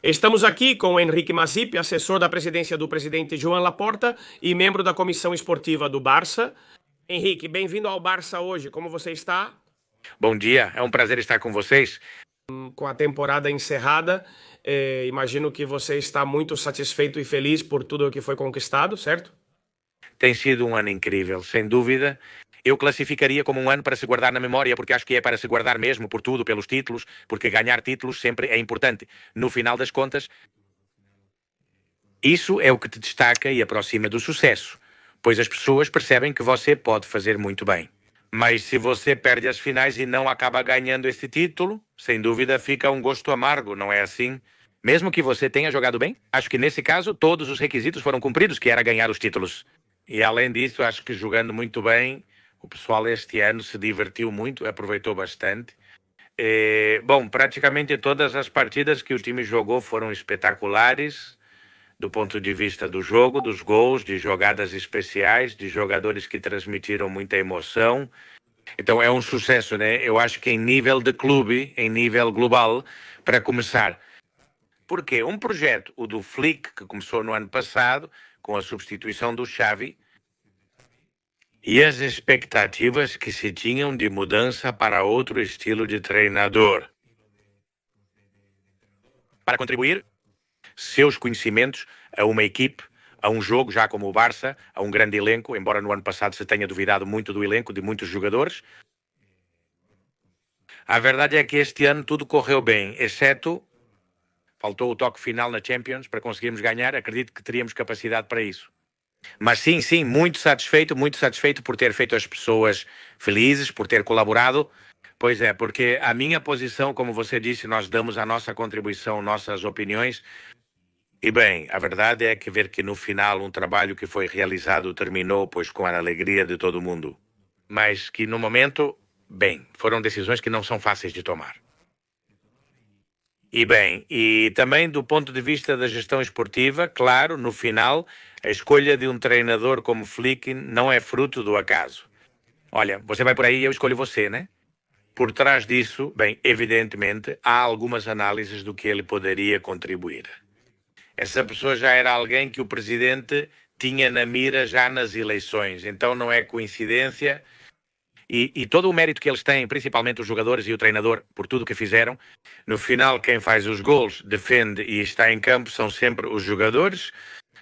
Estamos aqui com o Henrique Masip, assessor da presidência do presidente Joan Laporta e membro da comissão esportiva do Barça. Henrique, bem-vindo ao Barça hoje. Como você está? Bom dia, é um prazer estar com vocês. Com a temporada encerrada, imagino que você está muito satisfeito e feliz por tudo o que foi conquistado, certo? Tem sido um ano incrível, sem dúvida. Eu classificaria como um ano para se guardar na memória, porque acho que é para se guardar mesmo, por tudo, pelos títulos, porque ganhar títulos sempre é importante. No final das contas, isso é o que te destaca e aproxima do sucesso, pois as pessoas percebem que você pode fazer muito bem. Mas se você perde as finais e não acaba ganhando esse título, sem dúvida fica um gosto amargo, não é assim? Mesmo que você tenha jogado bem, acho que nesse caso todos os requisitos foram cumpridos, que era ganhar os títulos. E além disso, acho que jogando muito bem, o pessoal este ano se divertiu muito, aproveitou bastante. Bom, praticamente todas as partidas que o time jogou foram espetaculares, do ponto de vista do jogo, dos gols, de jogadas especiais, de jogadores que transmitiram muita emoção. Então é um sucesso, né? Eu acho que em nível de clube, em nível global, para começar. Porque um projeto, o do Flick, que começou no ano passado, com a substituição do Xavi, e as expectativas que se tinham de mudança para outro estilo de treinador. Para contribuir seus conhecimentos a uma equipe, a um jogo, já como o Barça, a um grande elenco, embora no ano passado se tenha duvidado muito do elenco, de muitos jogadores. A verdade é que este ano tudo correu bem, exceto faltou o toque final na Champions para conseguirmos ganhar. Acredito que teríamos capacidade para isso. Mas sim, muito satisfeito por ter feito as pessoas felizes, por ter colaborado. Pois é, porque a minha posição, como você disse, nós damos a nossa contribuição, nossas opiniões. E bem, a verdade é que ver que no final um trabalho que foi realizado terminou, pois com a alegria de todo mundo. Mas que no momento, bem, foram decisões que não são fáceis de tomar. E bem, e também do ponto de vista da gestão esportiva, claro, no final, a escolha de um treinador como Flick não é fruto do acaso. Olha, você vai por aí e eu escolho você, né? Por trás disso, bem, evidentemente, há algumas análises do que ele poderia contribuir. Essa pessoa já era alguém que o presidente tinha na mira já nas eleições, então não é coincidência. E todo o mérito que eles têm, principalmente os jogadores e o treinador, por tudo que fizeram, no final quem faz os gols, defende e está em campo são sempre os jogadores,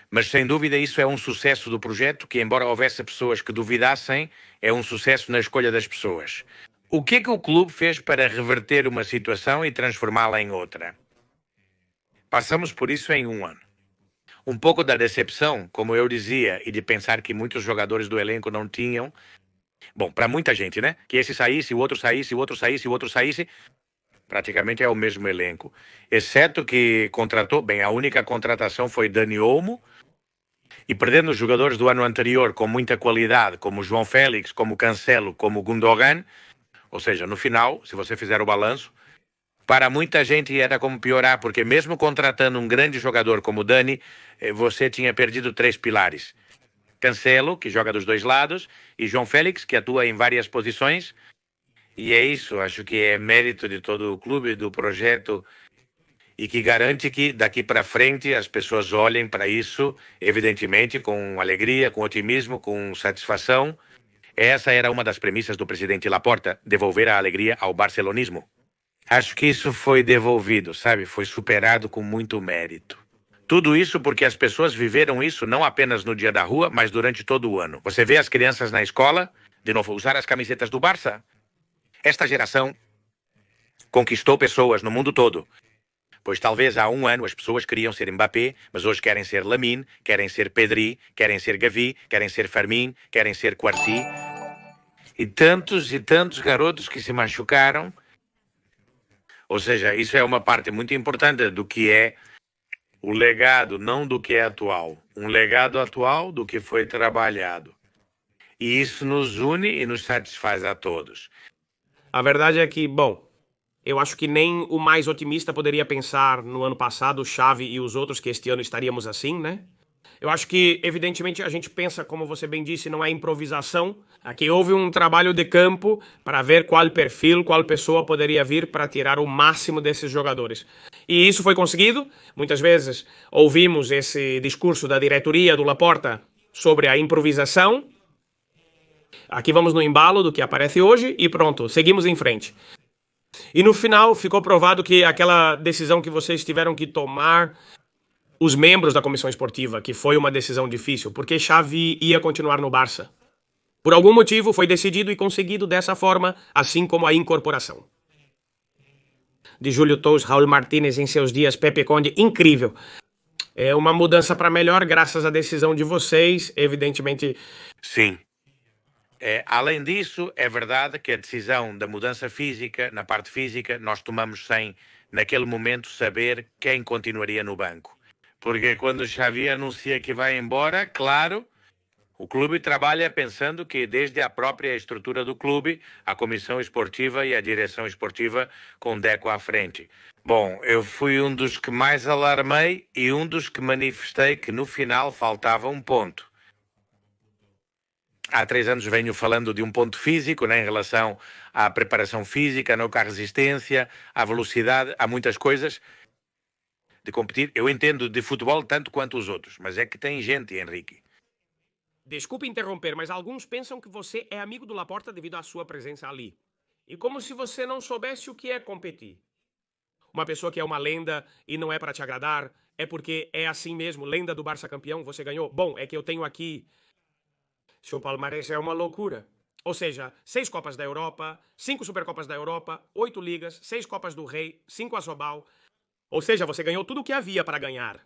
mas sem dúvida isso é um sucesso do projeto, que embora houvesse pessoas que duvidassem, é um sucesso na escolha das pessoas. O que é que o clube fez para reverter uma situação e transformá-la em outra? Passamos por isso em um ano. Um pouco da decepção, como eu dizia, e de pensar que muitos jogadores do elenco não tinham. Bom, para muita gente, né? Que esse saísse, o outro saísse, o outro saísse, o outro saísse. Praticamente é o mesmo elenco. Exceto que contratou, bem, a única contratação foi Dani Olmo. E perdendo os jogadores do ano anterior com muita qualidade, como João Félix, como Cancelo, como Gundogan. Ou seja, no final, se você fizer o balanço, para muita gente era como piorar, porque mesmo contratando um grande jogador como Dani, você tinha perdido 3 pilares. Cancelo, que joga dos dois lados, e João Félix, que atua em várias posições. E é isso, acho que é mérito de todo o clube, do projeto, e que garante que daqui para frente as pessoas olhem para isso, evidentemente, com alegria, com otimismo, com satisfação. Essa era uma das premissas do presidente Laporta, devolver a alegria ao barcelonismo. Acho que isso foi devolvido, sabe? Foi superado com muito mérito. Tudo isso porque as pessoas viveram isso não apenas no dia da rua, mas durante todo o ano. Você vê as crianças na escola, de novo, usar as camisetas do Barça. Esta geração conquistou pessoas no mundo todo. Pois talvez há um ano as pessoas queriam ser Mbappé, mas hoje querem ser Lamine, querem ser Pedri, querem ser Gavi, querem ser Fermin, querem ser Kouassi. E tantos garotos que se machucaram. Ou seja, isso é uma parte muito importante do que é o legado, não do que é atual. Um legado atual do que foi trabalhado. E isso nos une e nos satisfaz a todos. A verdade é que, bom, eu acho que nem o mais otimista poderia pensar no ano passado, o Xavi e os outros, que este ano estaríamos assim, né? Eu acho que, evidentemente, a gente pensa, como você bem disse, não é improvisação. Aqui houve um trabalho de campo para ver qual perfil, qual pessoa poderia vir para tirar o máximo desses jogadores. E isso foi conseguido. Muitas vezes ouvimos esse discurso da diretoria do Laporta sobre a improvisação. Aqui vamos no embalo do que aparece hoje e pronto, seguimos em frente. E no final ficou provado que aquela decisão que vocês tiveram que tomar, os membros da comissão esportiva, que foi uma decisão difícil, porque Xavi ia continuar no Barça. Por algum motivo foi decidido e conseguido dessa forma, assim como a incorporação. De Júlio Tous, Raul Martínez em seus dias, Pepe Conde, incrível. É uma mudança para melhor, graças à decisão de vocês, evidentemente. Sim. Além disso, é verdade que a decisão da mudança física, na parte física, nós tomamos sem, naquele momento, saber quem continuaria no banco. Porque quando o Xavi anuncia que vai embora, claro, o clube trabalha pensando que desde a própria estrutura do clube, a comissão esportiva e a direção esportiva com Deco à frente. Bom, eu fui um dos que mais alarmei e um dos que manifestei que no final faltava um ponto. Há 3 anos venho falando de um ponto físico, né, em relação à preparação física, não, à resistência, à velocidade, há muitas coisas de competir. Eu entendo de futebol tanto quanto os outros, mas é que tem gente, Henrique. Desculpe interromper, mas alguns pensam que você é amigo do Laporta devido à sua presença ali. E como se você não soubesse o que é competir. Uma pessoa que é uma lenda e não é para te agradar, é porque é assim mesmo, lenda do Barça campeão, você ganhou. Bom, é que eu tenho aqui... Seu palmarés é uma loucura. Ou seja, 6 Copas da Europa, 5 Supercopas da Europa, 8 Ligas, 6 Copas do Rei, 5 Asobal. Ou seja, você ganhou tudo o que havia para ganhar.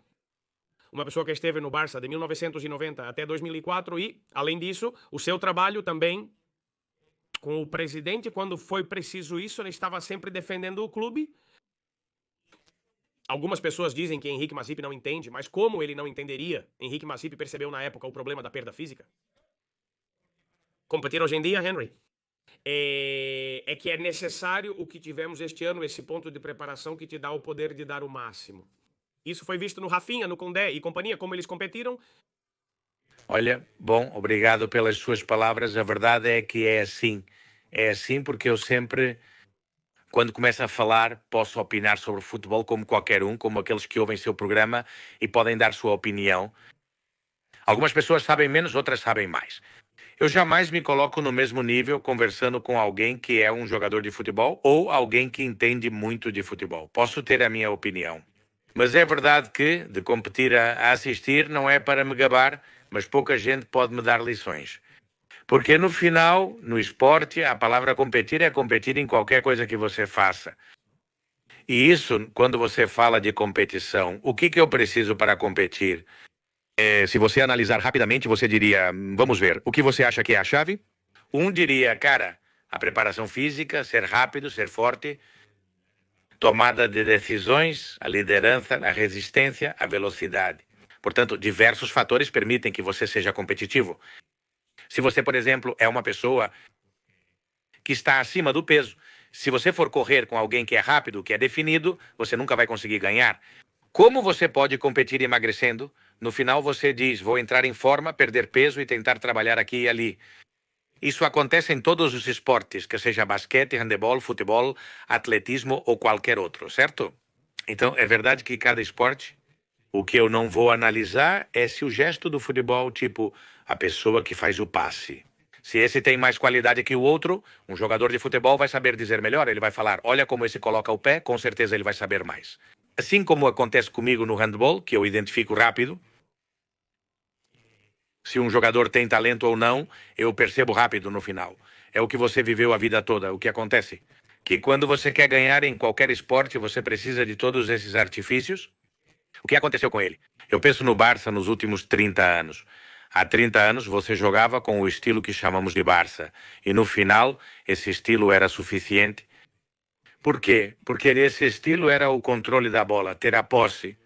Uma pessoa que esteve no Barça de 1990 até 2004 e, além disso, o seu trabalho também com o presidente, quando foi preciso isso, ele estava sempre defendendo o clube. Algumas pessoas dizem que Henrique Masip não entende, mas como ele não entenderia? Henrique Masip percebeu na época o problema da perda física. Competir hoje em dia, Henry, é que é necessário o que tivemos este ano, esse ponto de preparação que te dá o poder de dar o máximo. Isso foi visto no Rafinha, no Condé e companhia, como eles competiram. Olha, bom, obrigado pelas suas palavras. A verdade é que é assim. É assim porque eu sempre, quando começo a falar, posso opinar sobre futebol como qualquer um, como aqueles que ouvem seu programa e podem dar sua opinião. Algumas pessoas sabem menos, outras sabem mais. Eu jamais me coloco no mesmo nível conversando com alguém que é um jogador de futebol ou alguém que entende muito de futebol. Posso ter a minha opinião. Mas é verdade que, de competir a assistir, não é para me gabar, mas pouca gente pode me dar lições. Porque no final, no esporte, a palavra competir é competir em qualquer coisa que você faça. E isso, quando você fala de competição, o que eu preciso para competir? Se você analisar rapidamente, você diria, vamos ver, o que você acha que é a chave? Um diria, cara, a preparação física, ser rápido, ser forte, tomada de decisões, a liderança, a resistência, a velocidade. Portanto, diversos fatores permitem que você seja competitivo. Se você, por exemplo, é uma pessoa que está acima do peso, se você for correr com alguém que é rápido, que é definido, você nunca vai conseguir ganhar. Como você pode competir emagrecendo? No final você diz, vou entrar em forma, perder peso e tentar trabalhar aqui e ali. Isso acontece em todos os esportes, que seja basquete, handebol, futebol, atletismo ou qualquer outro, certo? Então, é verdade que cada esporte, o que eu não vou analisar é se o gesto do futebol, tipo a pessoa que faz o passe. Se esse tem mais qualidade que o outro, um jogador de futebol vai saber dizer melhor. Ele vai falar, olha como esse coloca o pé, com certeza ele vai saber mais. Assim como acontece comigo no handball, que eu identifico rápido. Se um jogador tem talento ou não, eu percebo rápido no final. É o que você viveu a vida toda, o que acontece. Que quando você quer ganhar em qualquer esporte, você precisa de todos esses artifícios. O que aconteceu com ele? Eu penso no Barça nos últimos 30 anos. Há 30 anos você jogava com o estilo que chamamos de Barça. E no final, esse estilo era suficiente. Por quê? Porque esse estilo era o controle da bola, ter a posse.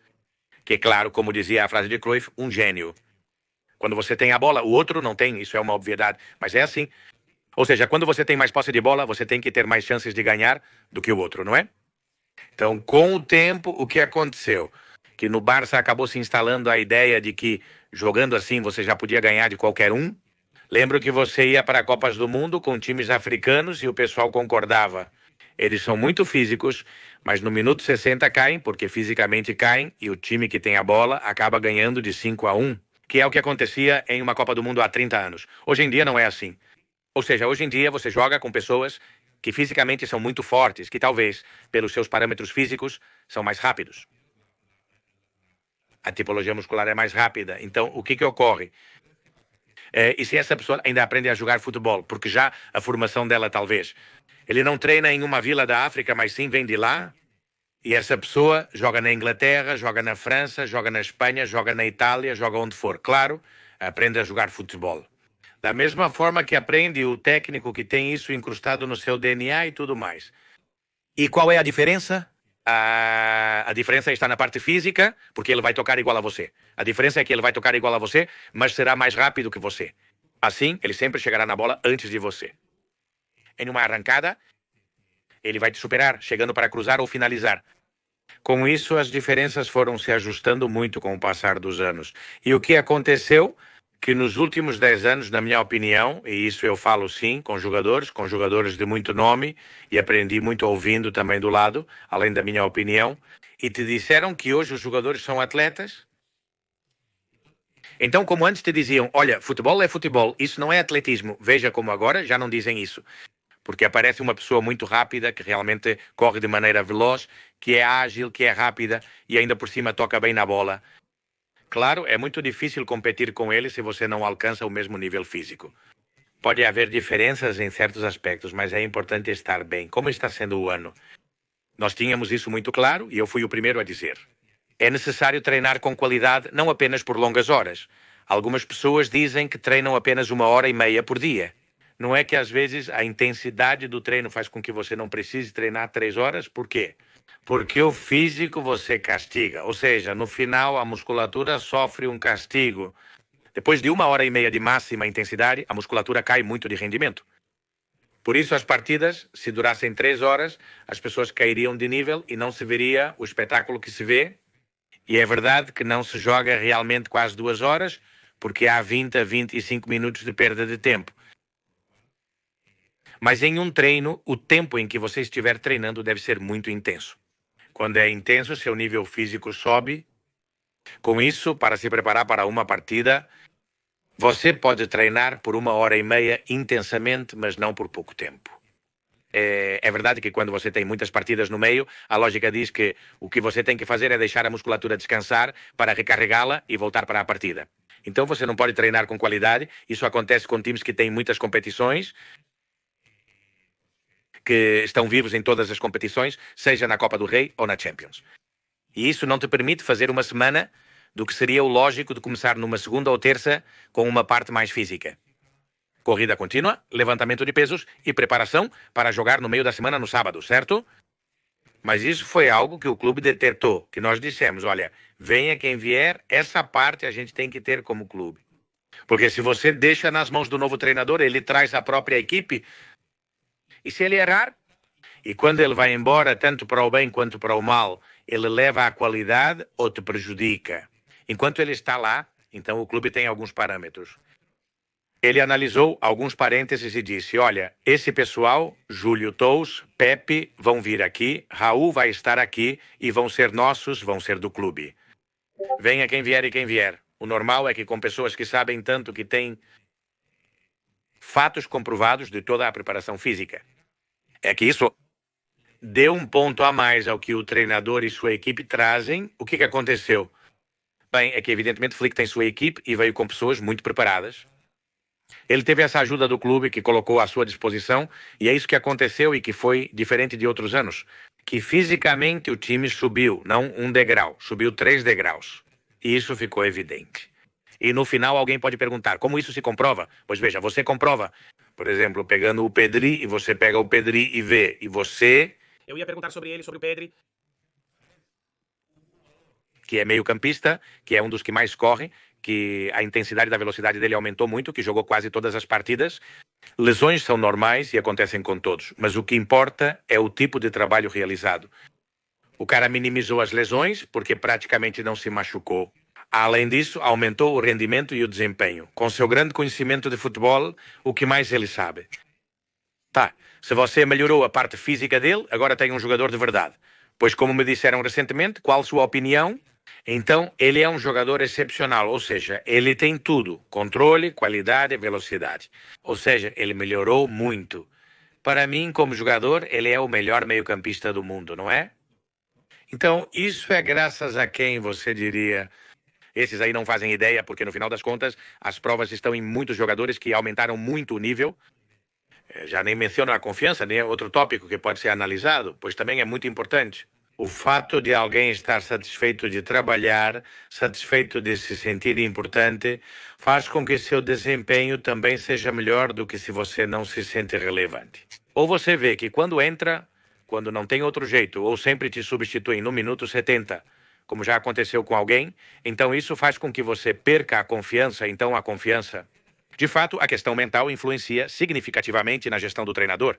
Que, claro, como dizia a frase de Cruyff, um gênio. Quando você tem a bola, o outro não tem, isso é uma obviedade, mas é assim. Ou seja, quando você tem mais posse de bola, você tem que ter mais chances de ganhar do que o outro, não é? Então, com o tempo, o que aconteceu? Que no Barça acabou se instalando a ideia de que, jogando assim, você já podia ganhar de qualquer um. Lembro que você ia para Copas do Mundo com times africanos e o pessoal concordava. Eles são muito físicos, mas no minuto 60 caem, porque fisicamente caem, e o time que tem a bola acaba ganhando de 5-1, que é o que acontecia em uma Copa do Mundo há 30 anos. Hoje em dia não é assim. Ou seja, hoje em dia você joga com pessoas que fisicamente são muito fortes, que talvez, pelos seus parâmetros físicos, são mais rápidos. A tipologia muscular é mais rápida. Então, o que ocorre? E se essa pessoa ainda aprende a jogar futebol, porque já a formação dela talvez, ele não treina em uma vila da África, mas sim vem de lá, e essa pessoa joga na Inglaterra, joga na França, joga na Espanha, joga na Itália, joga onde for. Claro, aprende a jogar futebol. Da mesma forma que aprende o técnico que tem isso incrustado no seu DNA e tudo mais. E qual é a diferença? A diferença está na parte física, porque ele vai tocar igual a você. A diferença é que ele vai tocar igual a você, mas será mais rápido que você. Assim, ele sempre chegará na bola antes de você. Em uma arrancada, ele vai te superar, chegando para cruzar ou finalizar. Com isso, as diferenças foram se ajustando muito com o passar dos anos. E o que aconteceu? Que nos últimos 10 anos, na minha opinião, e isso eu falo sim, com jogadores de muito nome, e aprendi muito ouvindo também do lado, além da minha opinião, e te disseram que hoje os jogadores são atletas. Então, como antes te diziam, olha, futebol é futebol, isso não é atletismo, veja como agora já não dizem isso. Porque aparece uma pessoa muito rápida, que realmente corre de maneira veloz, que é ágil, que é rápida, e ainda por cima toca bem na bola. Claro, é muito difícil competir com ele se você não alcança o mesmo nível físico. Pode haver diferenças em certos aspectos, mas é importante estar bem. Como está sendo o ano? Nós tínhamos isso muito claro e eu fui o primeiro a dizer. É necessário treinar com qualidade, não apenas por longas horas. Algumas pessoas dizem que treinam apenas 1h30 por dia. Não é que às vezes a intensidade do treino faz com que você não precise treinar 3 horas? Por quê? Porque o físico você castiga, ou seja, no final a musculatura sofre um castigo. Depois de 1h30 de máxima intensidade, a musculatura cai muito de rendimento. Por isso as partidas, se durassem 3 horas, as pessoas cairiam de nível e não se veria o espetáculo que se vê. E é verdade que não se joga realmente quase 2 horas, porque há 20 a 25 minutos de perda de tempo. Mas em um treino, o tempo em que você estiver treinando deve ser muito intenso. Quando é intenso, seu nível físico sobe. Com isso, para se preparar para uma partida, você pode treinar por 1h30 intensamente, mas não por pouco tempo. É verdade que quando você tem muitas partidas no meio, a lógica diz que o que você tem que fazer é deixar a musculatura descansar para recarregá-la e voltar para a partida. Então você não pode treinar com qualidade. Isso acontece com times que têm muitas competições, que estão vivos em todas as competições, seja na Copa do Rei ou na Champions. E isso não te permite fazer uma semana do que seria o lógico de começar numa segunda ou terça com uma parte mais física. Corrida contínua, levantamento de pesos e preparação para jogar no meio da semana no sábado, certo? Mas isso foi algo que o clube detectou, que nós dissemos, olha, venha quem vier, essa parte a gente tem que ter como clube. Porque se você deixa nas mãos do novo treinador, ele traz a própria equipe, e se ele errar, e quando ele vai embora, tanto para o bem quanto para o mal, ele leva a qualidade ou te prejudica. Enquanto ele está lá, então o clube tem alguns parâmetros. Ele analisou alguns parênteses e disse, olha, esse pessoal, Júlio Tous, Pepe, vão vir aqui, Raul vai estar aqui e vão ser nossos, vão ser do clube. Venha quem vier e quem vier. O normal é que com pessoas que sabem tanto, que têm fatos comprovados de toda a preparação física, é que isso deu um ponto a mais ao que o treinador e sua equipe trazem. O que aconteceu? Bem, é que evidentemente Flick tem sua equipe e veio com pessoas muito preparadas. Ele teve essa ajuda do clube que colocou à sua disposição e é isso que aconteceu e que foi diferente de outros anos. Que fisicamente o time subiu, não um degrau, subiu 3 degraus. E isso ficou evidente. E no final alguém pode perguntar, como isso se comprova? Pois veja, você comprova, por exemplo, pegando o Pedri, e você pega o Pedri e vê, e você... Eu ia perguntar sobre ele, sobre o Pedri. Que é meio campista, que é um dos que mais corre, que a intensidade da velocidade dele aumentou muito, que jogou quase todas as partidas. Lesões são normais e acontecem com todos, mas o que importa é o tipo de trabalho realizado. O cara minimizou as lesões porque praticamente não se machucou. Além disso, aumentou o rendimento e o desempenho. Com seu grande conhecimento de futebol, o que mais ele sabe? Tá, se você melhorou a parte física dele, agora tem um jogador de verdade. Pois, como me disseram recentemente, qual a sua opinião? Então, ele é um jogador excepcional, ou seja, ele tem tudo: controle, qualidade, velocidade. Ou seja, ele melhorou muito. Para mim, como jogador, ele é o melhor meio-campista do mundo, não é? Então, isso é graças a quem você diria? Esses aí não fazem ideia, porque no final das contas, as provas estão em muitos jogadores que aumentaram muito o nível. Já nem menciono a confiança, nem é outro tópico que pode ser analisado, pois também é muito importante. O fato de alguém estar satisfeito de trabalhar, satisfeito de se sentir importante, faz com que seu desempenho também seja melhor do que se você não se sente relevante. Ou você vê que quando entra, quando não tem outro jeito, ou sempre te substituem no minuto 70, como já aconteceu com alguém, então isso faz com que você perca a confiança. Então a confiança, de fato, a questão mental influencia significativamente na gestão do treinador.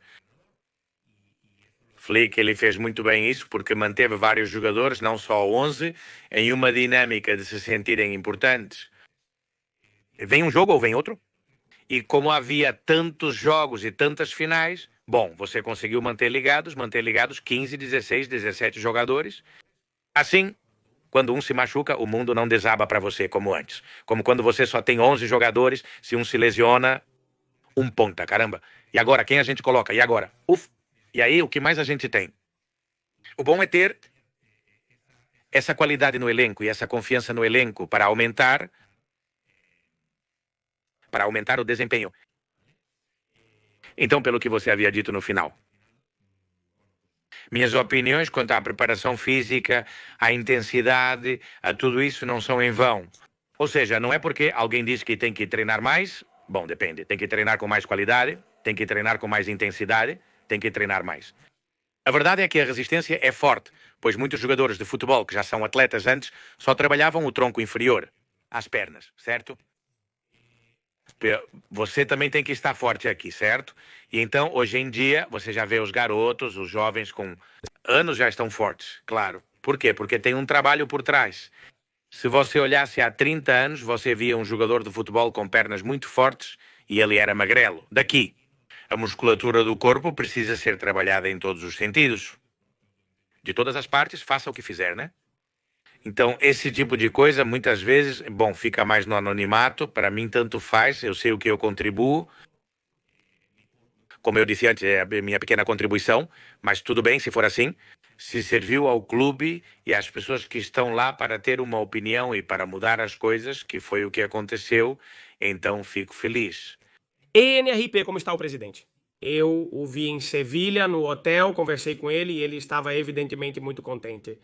Flick, ele fez muito bem isso porque manteve vários jogadores, não só 11, em uma dinâmica de se sentirem importantes. Vem um jogo ou vem outro? E como havia tantos jogos e tantas finais, bom, você conseguiu manter ligados 15, 16, 17 jogadores. Assim, quando um se machuca, o mundo não desaba para você como antes. Como quando você só tem 11 jogadores, se um se lesiona, um ponta, caramba. E agora, quem a gente coloca? E agora? Uf! E aí, o que mais a gente tem? O bom é ter essa qualidade no elenco e essa confiança no elenco para aumentar o desempenho. Então, pelo que você havia dito no final, minhas opiniões quanto à preparação física, à intensidade, a tudo isso não são em vão. Ou seja, não é porque alguém diz que tem que treinar mais, bom, depende, tem que treinar com mais qualidade, tem que treinar com mais intensidade, tem que treinar mais. A verdade é que a resistência é forte, pois muitos jogadores de futebol que já são atletas antes só trabalhavam o tronco inferior, as pernas, certo? Você também tem que estar forte aqui, certo? E então, hoje em dia, você já vê os garotos, os jovens com anos já estão fortes, claro. Por quê? Porque tem um trabalho por trás. Se você olhasse há 30 anos, você via um jogador de futebol com pernas muito fortes e ele era magrelo. Daqui. A musculatura do corpo precisa ser trabalhada em todos os sentidos. De todas as partes, faça o que fizer, né? Então, esse tipo de coisa, muitas vezes, bom, fica mais no anonimato. Para mim, tanto faz, eu sei o que eu contribuo. Como eu disse antes, é a minha pequena contribuição, mas tudo bem se for assim. Se serviu ao clube e às pessoas que estão lá para ter uma opinião e para mudar as coisas, que foi o que aconteceu, então fico feliz. NRP, como está o presidente? Eu o vi em Sevilha, no hotel, conversei com ele e ele estava evidentemente muito contente.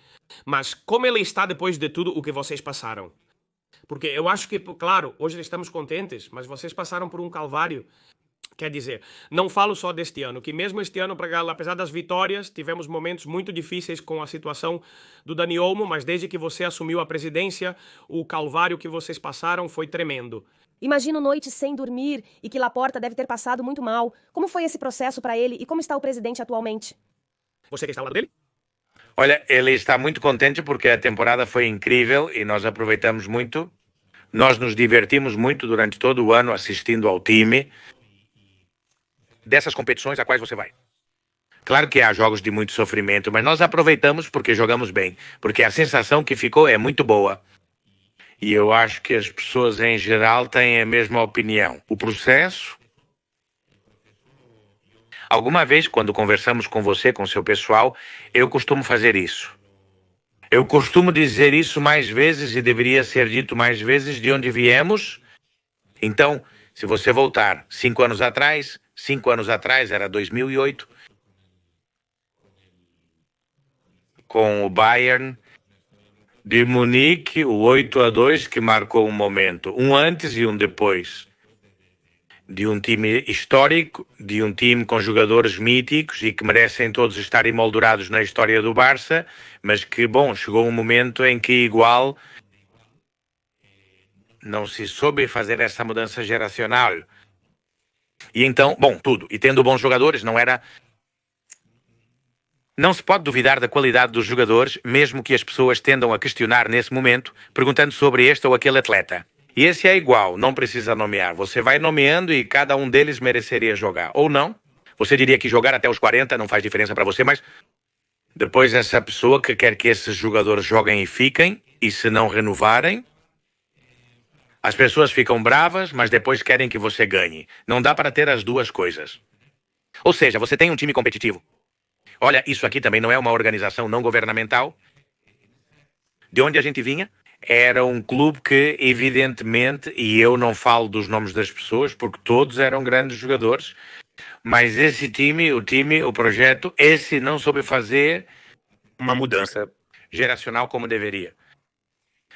Mas como ele está depois de tudo o que vocês passaram? Porque eu acho que, claro, hoje estamos contentes, mas vocês passaram por um calvário. Quer dizer, não falo só deste ano, que mesmo este ano, apesar das vitórias, tivemos momentos muito difíceis com a situação do Dani Olmo, mas desde que você assumiu a presidência, o calvário que vocês passaram foi tremendo. Imagino noites sem dormir e que Laporta deve ter passado muito mal. Como foi esse processo para ele e como está o presidente atualmente? Você que está ao lado dele? Olha, ele está muito contente porque a temporada foi incrível e nós aproveitamos muito. Nós nos divertimos muito durante todo o ano assistindo ao time dessas competições a quais você vai. Claro que há jogos de muito sofrimento, mas nós aproveitamos porque jogamos bem, porque a sensação que ficou é muito boa. E eu acho que as pessoas em geral têm a mesma opinião. O processo... Alguma vez, quando conversamos com você, com seu pessoal, eu costumo fazer isso. Eu costumo dizer isso mais vezes e deveria ser dito mais vezes de onde viemos. Então, se você voltar 5 anos atrás era 2008, com o Bayern de Munique, o 8-2 que marcou um momento, um antes e um depois, de um time histórico, de um time com jogadores míticos e que merecem todos estar emoldurados na história do Barça, mas que, bom, chegou um momento em que igual não se soube fazer essa mudança geracional. E então, bom, tudo. E tendo bons jogadores, não se pode duvidar da qualidade dos jogadores, mesmo que as pessoas tendam a questionar nesse momento, perguntando sobre este ou aquele atleta. E esse é igual, não precisa nomear. Você vai nomeando e cada um deles mereceria jogar. Ou não? Você diria que jogar até os 40 não faz diferença para você, mas depois essa pessoa que quer que esses jogadores joguem e fiquem, e se não renovarem, as pessoas ficam bravas, mas depois querem que você ganhe. Não dá para ter as duas coisas. Ou seja, você tem um time competitivo. Olha, isso aqui também não é uma organização não governamental. De onde a gente vinha? Era um clube que, evidentemente, e eu não falo dos nomes das pessoas, porque todos eram grandes jogadores, mas esse time, o projeto, esse não soube fazer uma mudança geracional como deveria.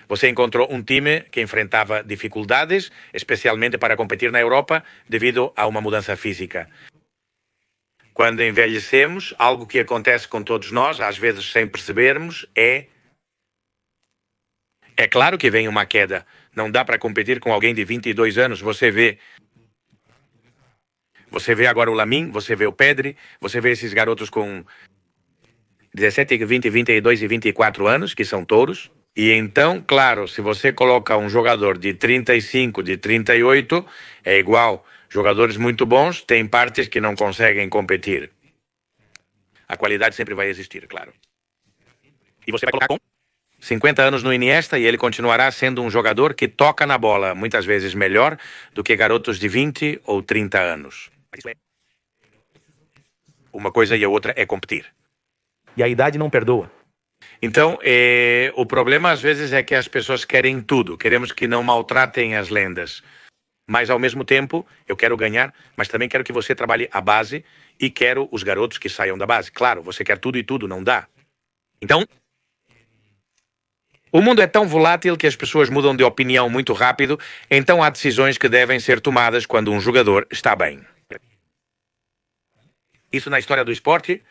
Você encontrou um time que enfrentava dificuldades, especialmente para competir na Europa, devido a uma mudança física. Quando envelhecemos, algo que acontece com todos nós, às vezes sem percebermos, é claro que vem uma queda. Não dá para competir com alguém de 22 anos. Você vê agora o Lamine, você vê o Pedri, você vê esses garotos com 17, 20, 22 e 24 anos, que são touros. E então, claro, se você coloca um jogador de 35, de 38, é igual. Jogadores muito bons têm partes que não conseguem competir. A qualidade sempre vai existir, claro. E você vai colocar com 50 anos no Iniesta e ele continuará sendo um jogador que toca na bola, muitas vezes melhor do que garotos de 20 ou 30 anos. Uma coisa e a outra é competir. E a idade não perdoa. Então, o problema às vezes é que as pessoas querem tudo. Queremos que não maltratem as lendas. Mas, ao mesmo tempo, eu quero ganhar, mas também quero que você trabalhe a base e quero os garotos que saiam da base. Claro, você quer tudo e tudo, não dá. Então, o mundo é tão volátil que as pessoas mudam de opinião muito rápido, então há decisões que devem ser tomadas quando um jogador está bem. Isso na história do esporte.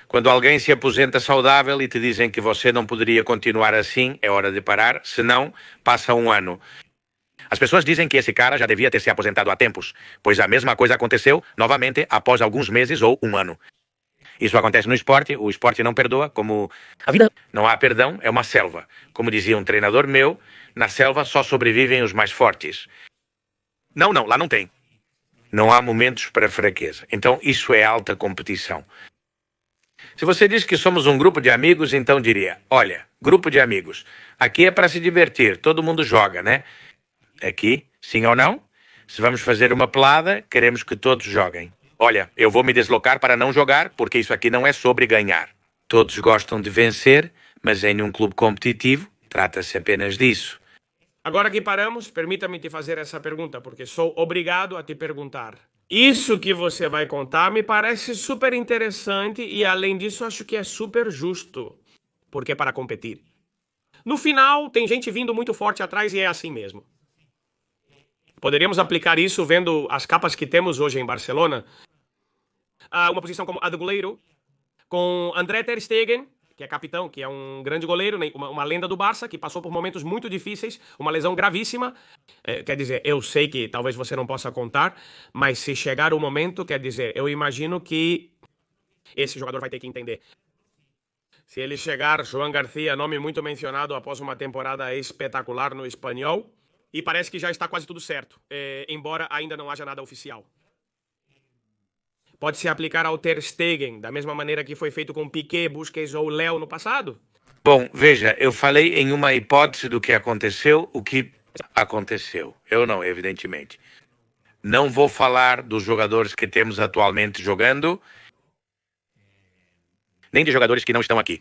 Quando alguém se aposenta saudável e te dizem que você não poderia continuar assim, é hora de parar, senão passa um ano. As pessoas dizem que esse cara já devia ter se aposentado há tempos, pois a mesma coisa aconteceu novamente após alguns meses ou um ano. Isso acontece no esporte, o esporte não perdoa, como a vida não há perdão, é uma selva. Como dizia um treinador meu, na selva só sobrevivem os mais fortes. Não, lá não tem. Não há momentos para fraqueza. Então isso é alta competição. Se você diz que somos um grupo de amigos, então diria, olha, grupo de amigos, aqui é para se divertir, todo mundo joga, né? Aqui, sim ou não? Se vamos fazer uma pelada, queremos que todos joguem. Olha, eu vou me deslocar para não jogar, porque isso aqui não é sobre ganhar. Todos gostam de vencer, mas em um clube competitivo, trata-se apenas disso. Agora que paramos, permita-me te fazer essa pergunta, porque sou obrigado a te perguntar. Isso que você vai contar me parece super interessante e, além disso, acho que é super justo, porque é para competir. No final, tem gente vindo muito forte atrás e é assim mesmo. Poderíamos aplicar isso vendo as capas que temos hoje em Barcelona. Uma posição como a do goleiro, com André Ter Stegen, que é capitão, que é um grande goleiro, uma lenda do Barça, que passou por momentos muito difíceis, uma lesão gravíssima. Quer dizer, eu sei que talvez você não possa contar, mas se chegar o momento, quer dizer, eu imagino que esse jogador vai ter que entender. Se ele chegar, João Garcia, nome muito mencionado após uma temporada espetacular no Espanhol, e parece que já está quase tudo certo, embora ainda não haja nada oficial. Pode se aplicar ao Ter Stegen, da mesma maneira que foi feito com Piqué, Busquets ou Léo no passado? Bom, veja, eu falei em uma hipótese do que aconteceu, o que aconteceu. Eu não, evidentemente. Não vou falar dos jogadores que temos atualmente jogando, nem de jogadores que não estão aqui.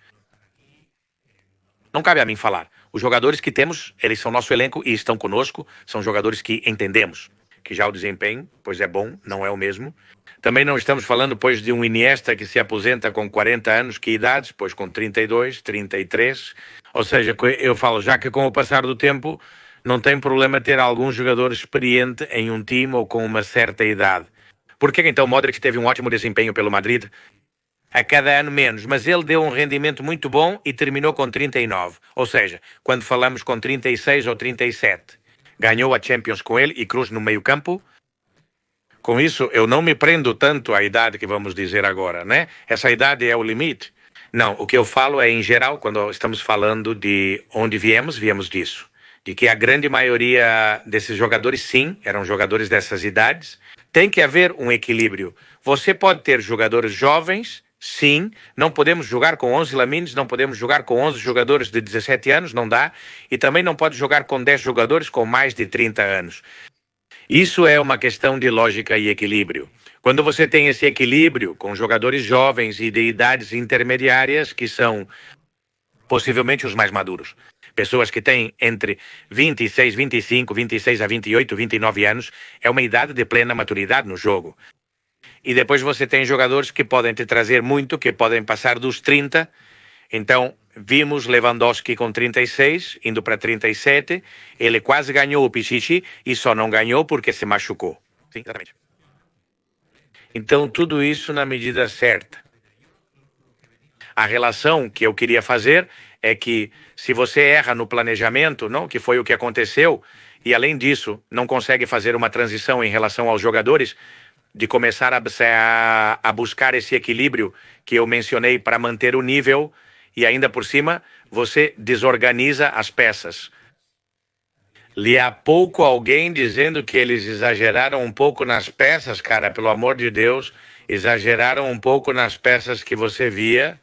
Não cabe a mim falar. Os jogadores que temos, eles são nosso elenco e estão conosco, são jogadores que entendemos. Que já o desempenho, pois é bom, não é o mesmo. Também não estamos falando, pois, de um Iniesta que se aposenta com 40 anos, que idades? Pois com 32, 33. Ou seja, eu falo já que com o passar do tempo não tem problema ter algum jogador experiente em um time ou com uma certa idade. Por que então Modric teve um ótimo desempenho pelo Madrid? A cada ano menos, mas ele deu um rendimento muito bom e terminou com 39. Ou seja, quando falamos com 36 ou 37. Ganhou a Champions com ele e Cruz no meio campo. Com isso, eu não me prendo tanto à idade que vamos dizer agora, né? Essa idade é o limite. Não, o que eu falo é, em geral, quando estamos falando de onde viemos disso. De que a grande maioria desses jogadores, sim, eram jogadores dessas idades, Tem que haver um equilíbrio. Você pode ter jogadores jovens, sim, não podemos jogar com 11 lamines, não podemos jogar com 11 jogadores de 17 anos, não dá, e também não pode jogar com 10 jogadores com mais de 30 anos. Isso é uma questão de lógica e equilíbrio. Quando você tem esse equilíbrio com jogadores jovens e de idades intermediárias, que são possivelmente os mais maduros, pessoas que têm entre 26, 25, 26 a 28, 29 anos, é uma idade de plena maturidade no jogo. E depois você tem jogadores que podem te trazer muito, que podem passar dos 30. Então, vimos Lewandowski com 36, indo para 37. Ele quase ganhou o Pichichi e só não ganhou porque se machucou. Sim, exatamente. Então, tudo isso na medida certa. A relação que eu queria fazer é que se você erra no planejamento, não, que foi o que aconteceu, e além disso não consegue fazer uma transição em relação aos jogadores, de começar a buscar esse equilíbrio que eu mencionei para manter o nível, e ainda por cima você desorganiza as peças. Li há pouco alguém dizendo que eles exageraram um pouco nas peças, cara, pelo amor de Deus, exageraram um pouco nas peças que você via.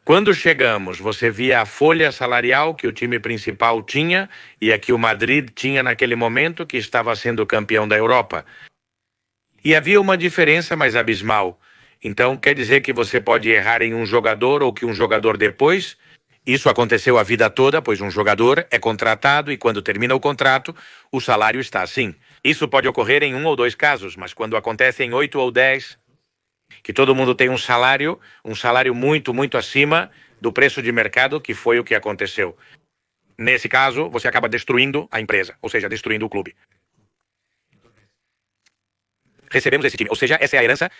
Quando chegamos, você via a folha salarial que o time principal tinha e a que o Madrid tinha naquele momento, que estava sendo campeão da Europa. E havia uma diferença mais abismal. Então, quer dizer que você pode errar em um jogador ou que um jogador depois? Isso aconteceu a vida toda, pois um jogador é contratado e quando termina o contrato, o salário está assim. Isso pode ocorrer em 1 ou 2 casos, mas quando acontece em 8 ou 10, que todo mundo tem um salário muito, muito acima do preço de mercado, que foi o que aconteceu. Nesse caso, você acaba destruindo a empresa, ou seja, destruindo o clube. Recebemos esse time, ou seja, essa é a herança.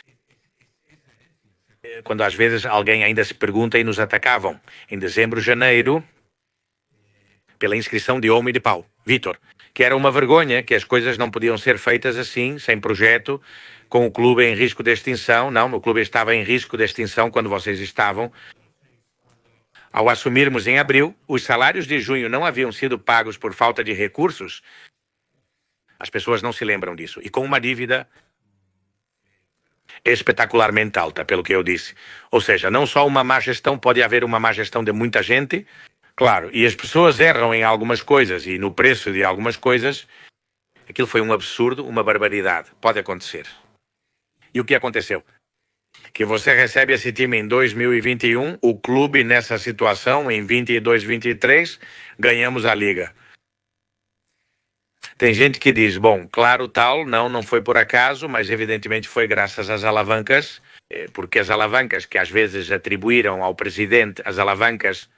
Quando às vezes alguém ainda se pergunta e nos atacavam. Em dezembro, janeiro, pela inscrição de homem de pau, Vitor, que era uma vergonha, que as coisas não podiam ser feitas assim, sem projeto, com o clube em risco de extinção. Não, o clube estava em risco de extinção quando vocês estavam. Ao assumirmos em abril, os salários de junho não haviam sido pagos por falta de recursos. As pessoas não se lembram disso. E com uma dívida espetacularmente alta, pelo que eu disse. Ou seja, não só uma má gestão, pode haver uma má gestão de muita gente, claro, e as pessoas erram em algumas coisas e no preço de algumas coisas. Aquilo foi um absurdo, uma barbaridade. Pode acontecer. E o que aconteceu? Que você recebe esse time em 2021, o clube nessa situação, em 22, 23, ganhamos a Liga. Tem gente que diz, bom, claro, tal, não foi por acaso, mas evidentemente foi graças às alavancas, porque as alavancas que às vezes atribuíram ao presidente, as alavancas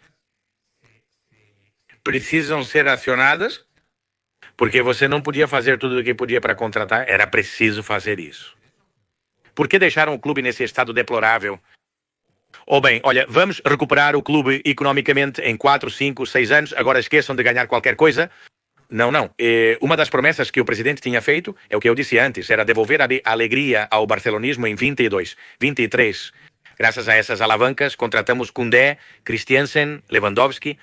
precisam ser acionadas, porque você não podia fazer tudo o que podia para contratar, era preciso fazer isso. Por que deixaram o clube nesse estado deplorável? Ou bem, olha, vamos recuperar o clube economicamente em 4, 5, 6 anos, agora esqueçam de ganhar qualquer coisa. Não. Uma das promessas que o presidente tinha feito, é o que eu disse antes, era devolver a alegria ao barcelonismo em 22, 23. Graças a essas alavancas, contratamos Koundé, Christensen, Lewandowski.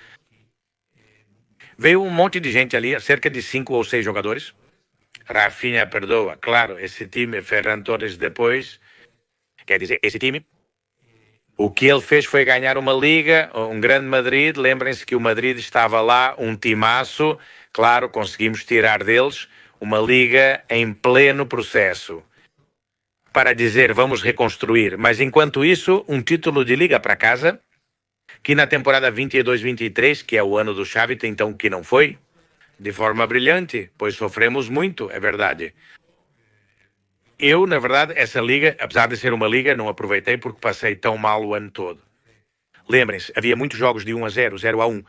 Veio um monte de gente ali, cerca de 5 ou 6 jogadores. Rafinha perdoa, claro, esse time, Ferran Torres depois. Quer dizer, esse time, o que ele fez foi ganhar uma Liga, um grande Madrid. Lembrem-se que o Madrid estava lá, um timaço. Claro, conseguimos tirar deles uma Liga em pleno processo. Para dizer, vamos reconstruir. Mas enquanto isso, um título de Liga para casa, que na temporada 22-23, que é o ano do Xavi, então que não foi, de forma brilhante, pois sofremos muito, é verdade. Eu, na verdade, essa Liga, apesar de ser uma Liga, não aproveitei porque passei tão mal o ano todo. Lembrem-se, havia muitos jogos de 1-0, 0-1.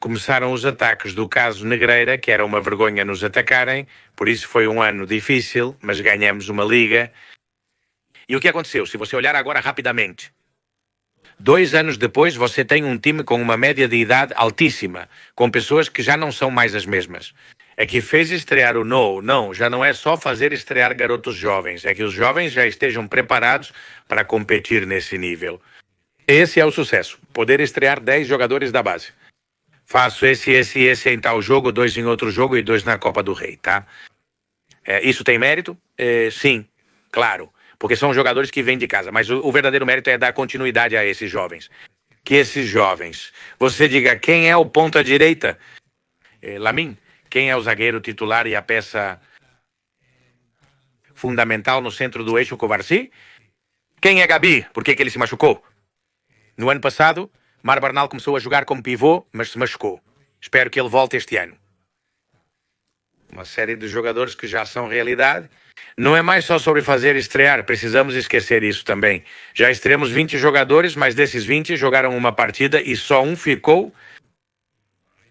Começaram os ataques do caso Negreira, que era uma vergonha nos atacarem, por isso foi um ano difícil, mas ganhamos uma Liga. E o que aconteceu? Se você olhar agora rapidamente, 2 anos depois você tem um time com uma média de idade altíssima, com pessoas que já não são mais as mesmas. É que fez estrear o não, já não é só fazer estrear garotos jovens, é que os jovens já estejam preparados para competir nesse nível. Esse é o sucesso, poder estrear 10 jogadores da base. Faço esse em tal jogo, 2 em outro jogo e 2 na Copa do Rei, tá? Isso tem mérito? Sim, claro, porque são jogadores que vêm de casa, mas o verdadeiro mérito é dar continuidade a esses jovens. Que esses jovens, você diga quem é o ponta-direita? Lamine. Quem é o zagueiro titular e a peça fundamental no centro do eixo Kovacic? Quem é Gabi? Por que ele se machucou? No ano passado, Mar Bernal começou a jogar como pivô, mas se machucou. Espero que ele volte este ano. Uma série de jogadores que já são realidade. Não é mais só sobre fazer e estrear, precisamos esquecer isso também. Já estreamos 20 jogadores, mas desses 20 jogaram uma partida e só um ficou.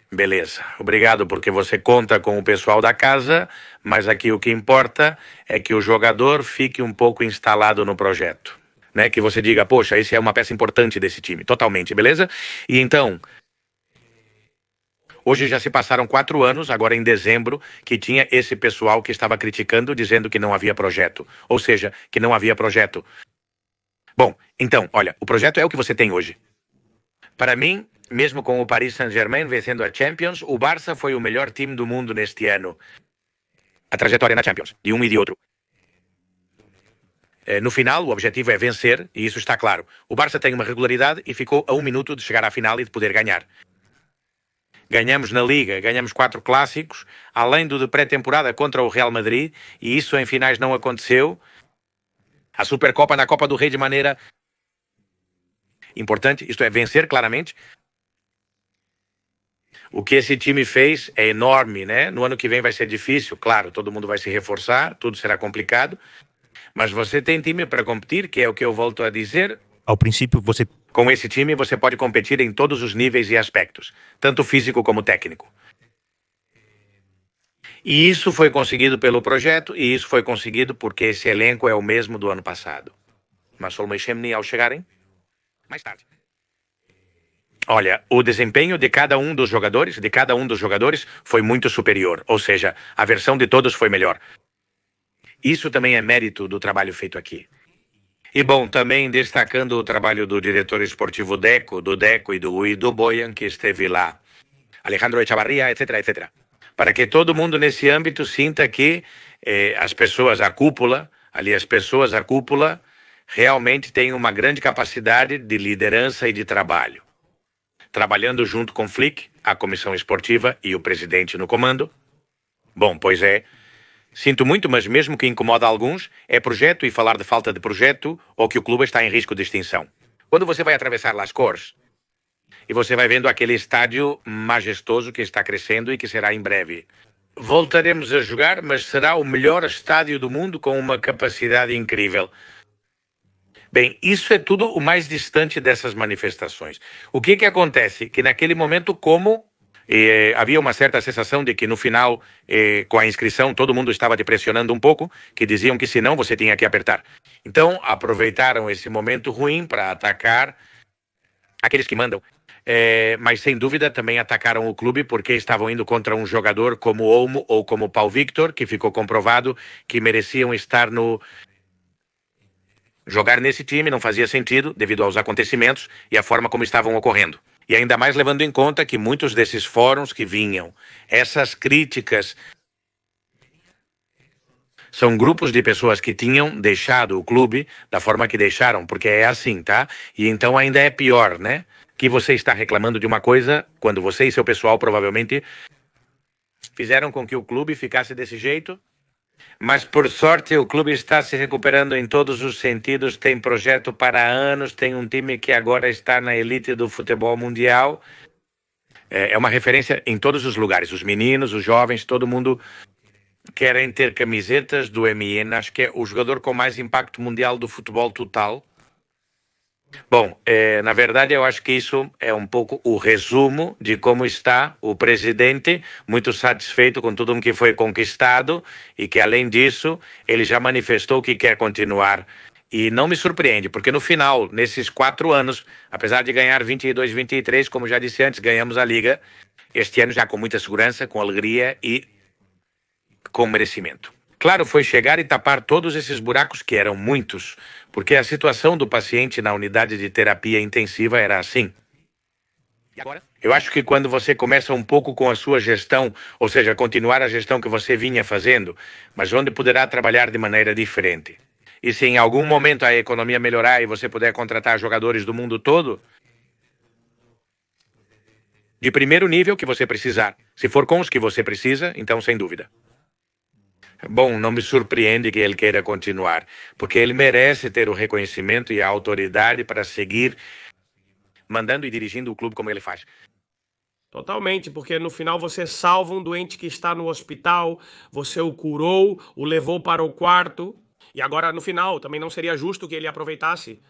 Beleza, obrigado porque você conta com o pessoal da casa, mas aqui o que importa é que o jogador fique um pouco instalado no projeto. Né? Que você diga, poxa, esse é uma peça importante desse time, totalmente, beleza? E então, hoje já se passaram 4 anos, agora em dezembro, que tinha esse pessoal que estava criticando, dizendo que não havia projeto. Ou seja, que não havia projeto. Bom, então, olha, o projeto é o que você tem hoje. Para mim, mesmo com o Paris Saint-Germain vencendo a Champions, o Barça foi o melhor time do mundo neste ano. A trajetória na Champions, de um e de outro. No final, o objetivo é vencer, e isso está claro. O Barça tem uma regularidade e ficou a 1 minuto de chegar à final e de poder ganhar. Ganhamos na Liga, ganhamos 4 clássicos, além do de pré-temporada contra o Real Madrid, e isso em finais não aconteceu. A Supercopa na Copa do Rei de maneira importante, isto é, vencer claramente. O que esse time fez é enorme, né? No ano que vem vai ser difícil, claro, todo mundo vai se reforçar, tudo será complicado, mas você tem time para competir, que é o que eu volto a dizer. Ao princípio, você... Com esse time, você pode competir em todos os níveis e aspectos, tanto físico como técnico. E isso foi conseguido pelo projeto, e isso foi conseguido porque esse elenco é o mesmo do ano passado. Mas Solmay Chemney, ao chegarem, mais tarde. Olha, o desempenho de cada um dos jogadores, foi muito superior. Ou seja, a versão de todos foi melhor. Isso também é mérito do trabalho feito aqui. E bom, também destacando o trabalho do diretor esportivo do Deco e do Boyan, que esteve lá. Alejandro Echavarria, etc, etc. Para que todo mundo nesse âmbito sinta que as pessoas, a cúpula, realmente têm uma grande capacidade de liderança e de trabalho. Trabalhando junto com Flick, a comissão esportiva e o presidente no comando. Bom, pois é. Sinto muito, mas mesmo que incomoda alguns, é projeto e falar de falta de projeto ou que o clube está em risco de extinção. Quando você vai atravessar Las Corts e você vai vendo aquele estádio majestoso que está crescendo e que será em breve. Voltaremos a jogar, mas será o melhor estádio do mundo com uma capacidade incrível. Bem, isso é tudo o mais distante dessas manifestações. O que acontece? Que naquele momento, havia uma certa sensação de que no final, com a inscrição, todo mundo estava te pressionando um pouco, que diziam que senão você tinha que apertar. Então, aproveitaram esse momento ruim para atacar aqueles que mandam. Mas, sem dúvida, também atacaram o clube porque estavam indo contra um jogador como Olmo ou como Paul Victor, que ficou comprovado que mereciam estar jogar nesse time, não fazia sentido devido aos acontecimentos e a forma como estavam ocorrendo. E ainda mais levando em conta que muitos desses fóruns que vinham, essas críticas, são grupos de pessoas que tinham deixado o clube da forma que deixaram, porque é assim, tá? E então ainda é pior, né? Que você está reclamando de uma coisa quando você e seu pessoal provavelmente fizeram com que o clube ficasse desse jeito. Mas, por sorte, o clube está se recuperando em todos os sentidos, tem projeto para anos, tem um time que agora está na elite do futebol mundial. É uma referência em todos os lugares, os meninos, os jovens, todo mundo querem ter camisetas do MN, acho que é o jogador com mais impacto mundial do futebol total. Bom, na verdade eu acho que isso é um pouco o resumo de como está o presidente, muito satisfeito com tudo o que foi conquistado e que além disso ele já manifestou que quer continuar. E não me surpreende, porque no final, nesses 4 anos, apesar de ganhar 22, 23, como já disse antes, ganhamos a Liga, este ano já com muita segurança, com alegria e com merecimento. Claro, foi chegar e tapar todos esses buracos, que eram muitos, porque a situação do paciente na unidade de terapia intensiva era assim. Eu acho que quando você começa um pouco com a sua gestão, ou seja, continuar a gestão que você vinha fazendo, mas onde poderá trabalhar de maneira diferente. E se em algum momento a economia melhorar e você puder contratar jogadores do mundo todo, de primeiro nível que você precisar. Se for com os que você precisa, então sem dúvida. Bom, não me surpreende que ele queira continuar, porque ele merece ter o reconhecimento e a autoridade para seguir mandando e dirigindo o clube como ele faz. Totalmente, porque no final você salva um doente que está no hospital, você o curou, o levou para o quarto, e agora no final também não seria justo que ele aproveitasse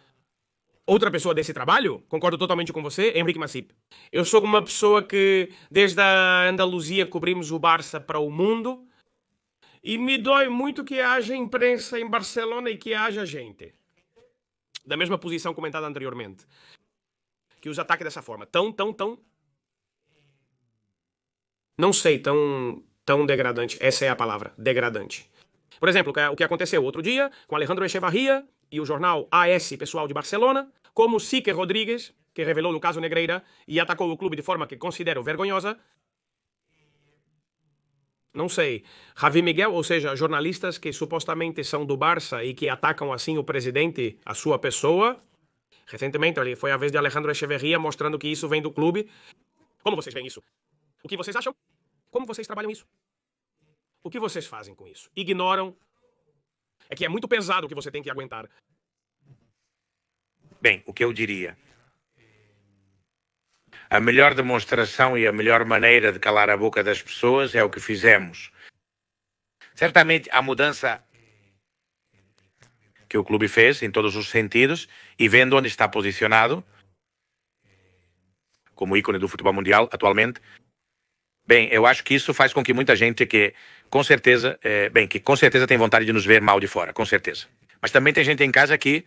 outra pessoa desse trabalho? Concordo totalmente com você, Henrique Massip. Eu sou uma pessoa que desde a Andaluzia cobrimos o Barça para o mundo, e me dói muito que haja imprensa em Barcelona e que haja gente da mesma posição comentada anteriormente, que os ataque dessa forma, tão, não sei, tão degradante. Essa é a palavra, degradante. Por exemplo, o que aconteceu outro dia com Alejandro Echevarria e o jornal AS Pessoal de Barcelona, como Sique Rodrigues, que revelou o caso Negreira e atacou o clube de forma que considero vergonhosa. Não sei, Javi Miguel, ou seja, jornalistas que supostamente são do Barça e que atacam assim o presidente, a sua pessoa. Recentemente, ali, foi a vez de Alejandro Echeverria mostrando que isso vem do clube. Como vocês veem isso? O que vocês acham? Como vocês trabalham isso? O que vocês fazem com isso? Ignoram? É que é muito pesado o que você tem que aguentar. Bem, o que eu diria? A melhor demonstração e a melhor maneira de calar a boca das pessoas é o que fizemos. Certamente a mudança que o clube fez em todos os sentidos e vendo onde está posicionado como ícone do futebol mundial atualmente. Bem, eu acho que isso faz com que muita gente que com certeza tem vontade de nos ver mal de fora, com certeza. Mas também tem gente em casa que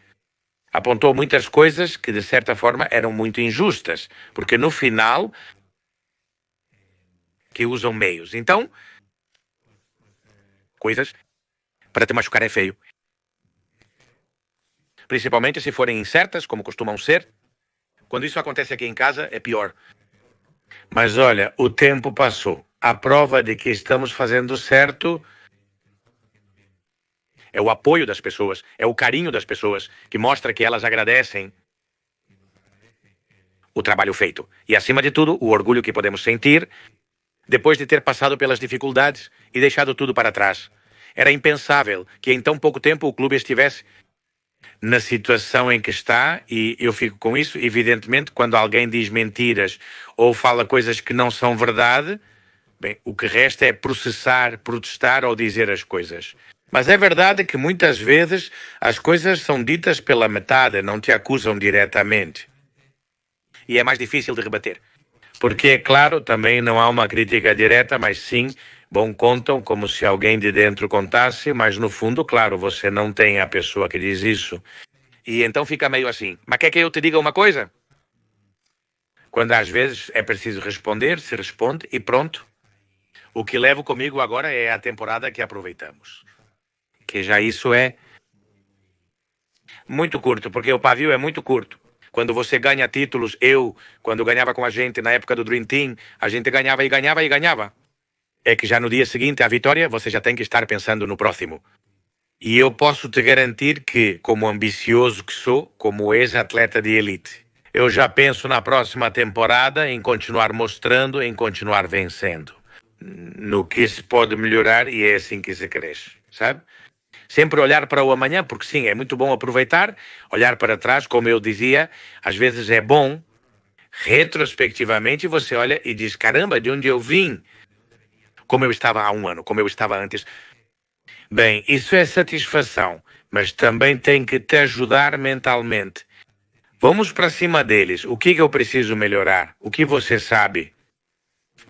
apontou muitas coisas que de certa forma eram muito injustas, porque no final que usam meios. Então, coisas para te machucar é feio. Principalmente se forem incertas, como costumam ser. Quando isso acontece aqui em casa, é pior. Mas olha, o tempo passou. A prova de que estamos fazendo certo é o apoio das pessoas, é o carinho das pessoas, que mostra que elas agradecem o trabalho feito. E, acima de tudo, o orgulho que podemos sentir depois de ter passado pelas dificuldades e deixado tudo para trás. Era impensável que em tão pouco tempo o clube estivesse na situação em que está, e eu fico com isso. Evidentemente, quando alguém diz mentiras ou fala coisas que não são verdade, bem, o que resta é processar, protestar ou dizer as coisas. Mas é verdade que muitas vezes as coisas são ditas pela metade, não te acusam diretamente. E é mais difícil de rebater. Porque, é claro, também não há uma crítica direta, mas sim, bom, contam como se alguém de dentro contasse, mas no fundo, claro, você não tem a pessoa que diz isso. E então fica meio assim. Mas quer que eu te diga uma coisa? Quando às vezes é preciso responder, se responde e pronto. O que levo comigo agora é a temporada que aproveitamos. Que já isso é muito curto, porque o pavio é muito curto. Quando você ganha títulos, quando ganhava com a gente na época do Dream Team, a gente ganhava e ganhava e ganhava. É que já no dia seguinte à vitória, você já tem que estar pensando no próximo. E eu posso te garantir que, como ambicioso que sou, como ex-atleta de elite, eu já penso na próxima temporada em continuar mostrando, em continuar vencendo. No que se pode melhorar, e é assim que se cresce, sabe? Sempre olhar para o amanhã, porque sim, é muito bom aproveitar, olhar para trás, como eu dizia, às vezes é bom, retrospectivamente você olha e diz, caramba, de onde eu vim? Como eu estava há um ano, como eu estava antes. Bem, isso é satisfação, mas também tem que te ajudar mentalmente. Vamos para cima deles. O que eu preciso melhorar? O que você sabe?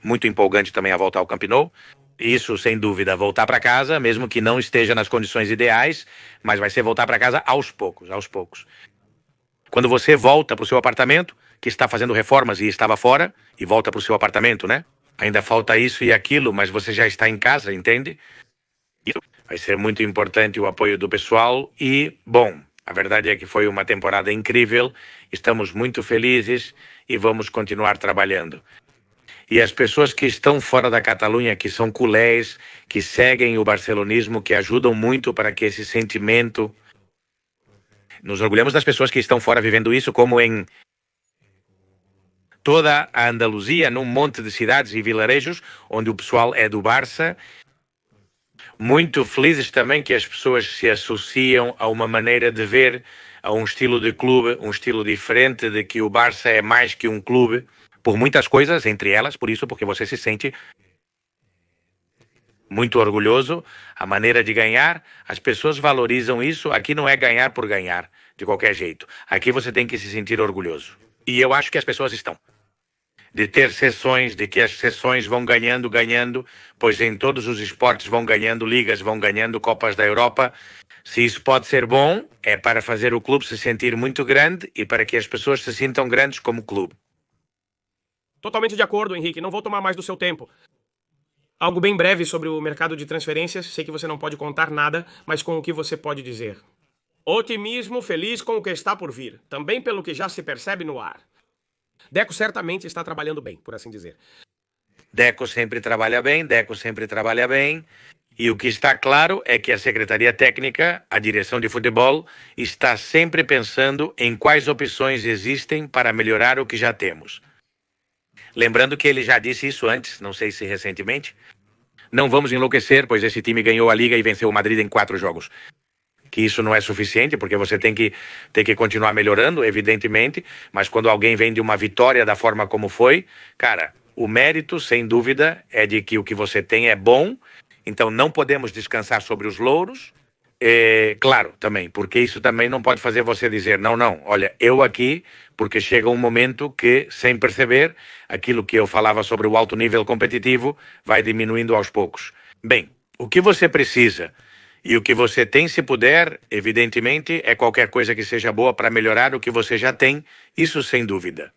Muito empolgante também a volta ao Camp Nou. Isso, sem dúvida, voltar para casa, mesmo que não esteja nas condições ideais, mas vai ser voltar para casa aos poucos, aos poucos. Quando você volta para o seu apartamento, que está fazendo reformas e estava fora, e volta para o seu apartamento, né? Ainda falta isso e aquilo, mas você já está em casa, entende? Isso vai ser muito importante o apoio do pessoal e, bom, A verdade é que foi uma temporada incrível, estamos muito felizes e vamos continuar trabalhando. E as pessoas que estão fora da Catalunha, que são culés, que seguem o barcelonismo, que ajudam muito para que esse sentimento... Nos orgulhamos das pessoas que estão fora vivendo isso, como em toda a Andaluzia, num monte de cidades e vilarejos, onde o pessoal é do Barça. Muito felizes também que as pessoas se associam a uma maneira de ver, a um estilo de clube, um estilo diferente, de que o Barça é mais que um clube, por muitas coisas, entre elas, por isso, porque você se sente muito orgulhoso, a maneira de ganhar, as pessoas valorizam isso. Aqui não é ganhar por ganhar, de qualquer jeito. Aqui você tem que se sentir orgulhoso. E eu acho que as pessoas estão. De ter sessões, de que as sessões vão ganhando, pois em todos os esportes vão ganhando ligas, vão ganhando Copas da Europa. Se isso pode ser bom, é para fazer o clube se sentir muito grande e para que as pessoas se sintam grandes como clube. Totalmente de acordo, Henrique. Não vou tomar mais do seu tempo. Algo bem breve sobre o mercado de transferências. Sei que você não pode contar nada, mas com o que você pode dizer. Otimismo, feliz com o que está por vir. Também pelo que já se percebe no ar. Deco certamente está trabalhando bem, por assim dizer. Deco sempre trabalha bem. E o que está claro é que a Secretaria Técnica, a direção de futebol, está sempre pensando em quais opções existem para melhorar o que já temos. Lembrando que ele já disse isso antes, não sei se recentemente. Não vamos enlouquecer, pois esse time ganhou a Liga e venceu o Madrid em 4 jogos. Que isso não é suficiente, porque você tem que continuar melhorando, evidentemente, mas quando alguém vem de uma vitória da forma como foi, cara, o mérito, sem dúvida, é de que o que você tem é bom, então não podemos descansar sobre os louros. Claro, também, porque isso também não pode fazer você dizer, não, olha, eu aqui, porque chega um momento que, sem perceber, aquilo que eu falava sobre o alto nível competitivo vai diminuindo aos poucos. Bem, o que você precisa e o que você tem, se puder, evidentemente, é qualquer coisa que seja boa para melhorar o que você já tem, isso sem dúvida.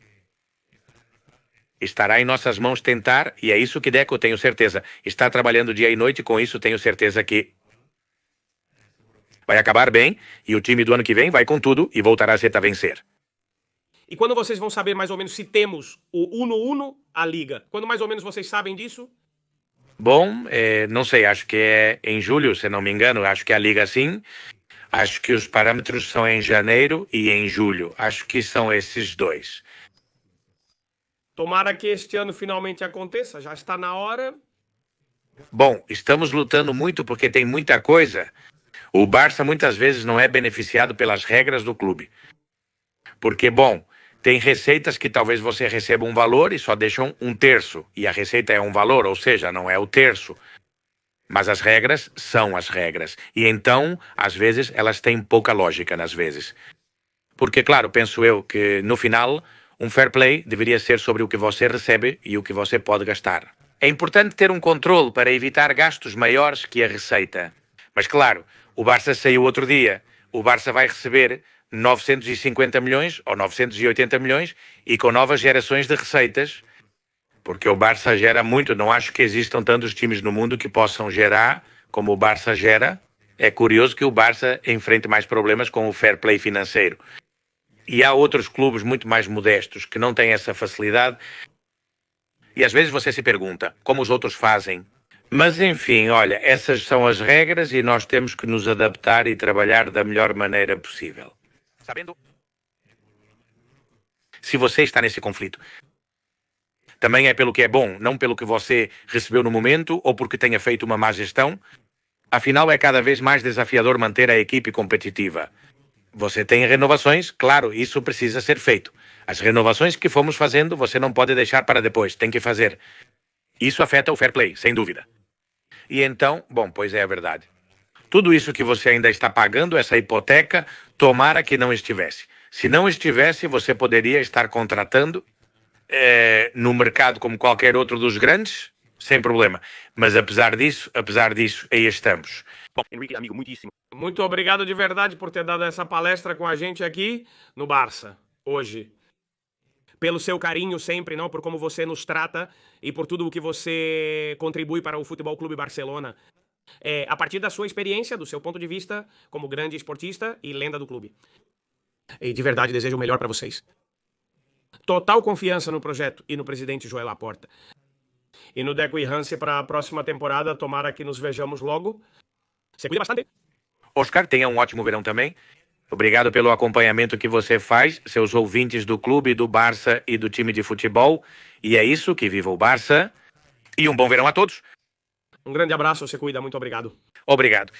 Estará em nossas mãos tentar, e é isso que Deco, tenho certeza, está trabalhando dia e noite, com isso tenho certeza que vai acabar bem, e o time do ano que vem vai com tudo e voltará a vencer. E quando vocês vão saber mais ou menos se temos o 1-1, a Liga? Quando mais ou menos vocês sabem disso? Bom, não sei, acho que é em julho, se não me engano, acho que a Liga sim. Acho que os parâmetros são em janeiro e em julho. Acho que são esses dois. Tomara que este ano finalmente aconteça, já está na hora. Bom, estamos lutando muito porque tem muita coisa. O Barça muitas vezes não é beneficiado pelas regras do clube. Porque, bom, tem receitas que talvez você receba um valor e só deixam um terço. E a receita é um valor, ou seja, não é o terço. Mas as regras são as regras. E então, às vezes, elas têm pouca lógica, nas vezes. Porque, claro, penso eu que, no final, um fair play deveria ser sobre o que você recebe e o que você pode gastar. É importante ter um controle para evitar gastos maiores que a receita. Mas, claro, o Barça saiu outro dia. O Barça vai receber 950 milhões ou 980 milhões e com novas gerações de receitas, porque o Barça gera muito. Não acho que existam tantos times no mundo que possam gerar como o Barça gera. É curioso que o Barça enfrente mais problemas com o fair play financeiro. E há outros clubes muito mais modestos que não têm essa facilidade. E às vezes você se pergunta como os outros fazem. Mas enfim, olha, essas são as regras e nós temos que nos adaptar e trabalhar da melhor maneira possível. Sabendo se você está nesse conflito. Também é pelo que é bom, não pelo que você recebeu no momento ou porque tenha feito uma má gestão. Afinal, é cada vez mais desafiador manter a equipe competitiva. Você tem renovações, claro, isso precisa ser feito. As renovações que fomos fazendo, você não pode deixar para depois, tem que fazer. Isso afeta o fair play, sem dúvida. E então, bom, pois é a verdade. Tudo isso que você ainda está pagando, essa hipoteca, tomara que não estivesse. Se não estivesse, você poderia estar contratando no mercado como qualquer outro dos grandes, sem problema. Mas apesar disso, aí estamos. Bom, Henrique, amigo, muitíssimo. Muito obrigado de verdade por ter dado essa palestra com a gente aqui no Barça, hoje. Pelo seu carinho sempre, não, por como você nos trata e por tudo o que você contribui para o Futebol Clube Barcelona. a partir da sua experiência, do seu ponto de vista como grande esportista e lenda do clube. E de verdade desejo o melhor para vocês. Total confiança no projeto e no presidente Joel Laporta. E no Deco e Hanse para a próxima temporada, tomara que nos vejamos logo. Você cuida bastante. Oscar, tenha um ótimo verão também. Obrigado pelo acompanhamento que você faz, seus ouvintes do clube, do Barça e do time de futebol. E é isso, que viva o Barça. E um bom verão a todos. Um grande abraço, você cuida, muito obrigado. Obrigado.